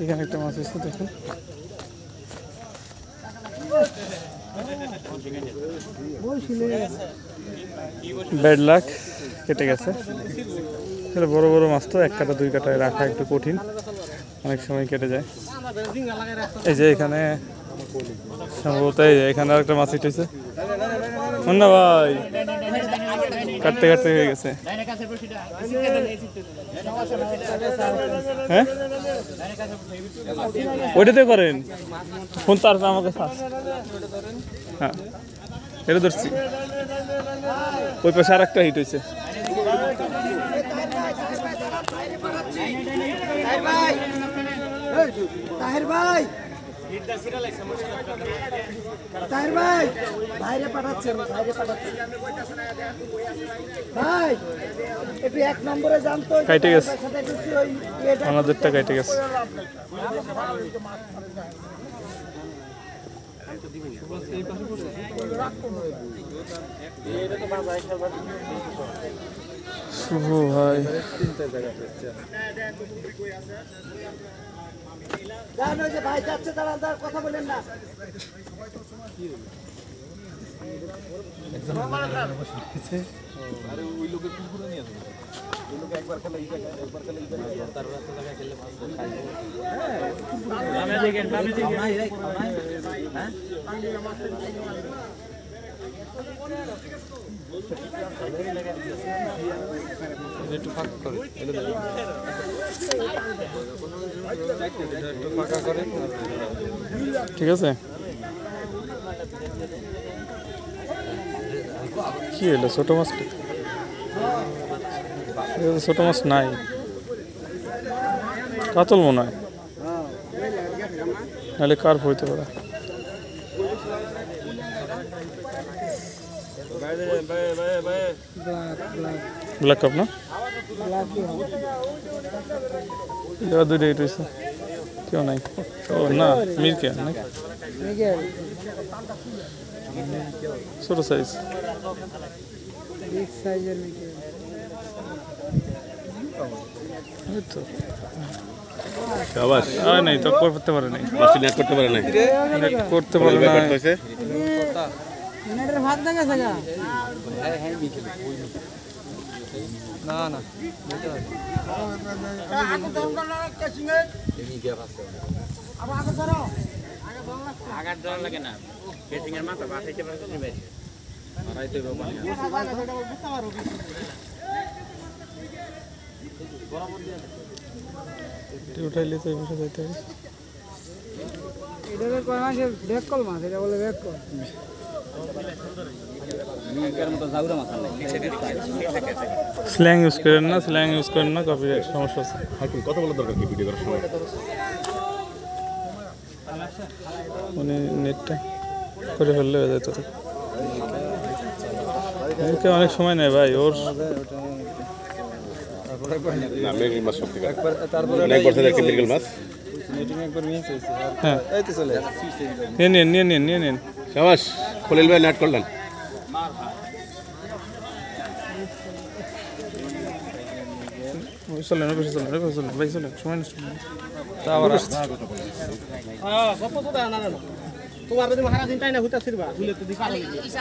এখানে একটা মাছ আছে দেখুন। ব্যাড লাক, কেটে গেছে। বড় বড় মাছ তো এক কাটা দুই কাটায় রাখা একটু কঠিন, অনেক সময় কেটে যায়। এই যে এখানে সম্ভবত এখানে একটা মাছ উঠেছে মুন্না ভাই, কাটতে কাটতে হয়ে গেছে। হ্যাঁ ওইটাতে করেন ফোন, তার আমাকে হ্যাঁ এটা ধরছি। ওই পাশে আর একটা হিট হয়েছে। তাহের ভাই, তাহের ভাই, বাইরে পাঠাচ্ছেন, বাইরে পাঠাচ্ছেন ভাই, একটু এক নম্বরে জানতো। কাইটে গেছে, আমাদেরটা কাইটে গেছে। শুভ ভাই জানো যে ভাই যাচ্ছে, তারা কথা বলেন না। ঠিক আছে, কি হলো ছোট মাছটা? ছোট মাছ নাই, কাতল মনে হয়, নাহলে কার্প হইতে পারে। ব্ল্যাক কাপ না, দুইটা হিট হয়েছে, কেউ নাই। ও না, মিরকে না, ছোট সাইজ, নাই তো করতে পারে নাই, করতে পারে নাই, করতে পারে না। না না আগার দর লাগে না, বেটিং এর মাথা বাঁচাইতে পারছে না ভাই, আড়াইতে বাবা উঠাইলে তো বসে যাইতে হবে। এটা কয় মাসে ব্যাক কল মাছ, এটা বলে ব্যাক কল। স্ল্যাং ইউজ করেন না, স্ল্যাং ইউজ করেন না, কপিরাইট সমস্যা আছে। কথা বলার দরকার কি ভিডিও করার সময়? উনি নেটটা করে ফেললে হয়ে যেত। অনেক সময় নেয় ভাই ওর। হ্যাঁ নিয়ে নিন, নিয়ে নিন, নিয়ে নিন। শাবাশ, খলিল ভাই নেট করলেন। চলেন চলেন ভাই, চলেন, সময় নষ্ট তা আবার তোমার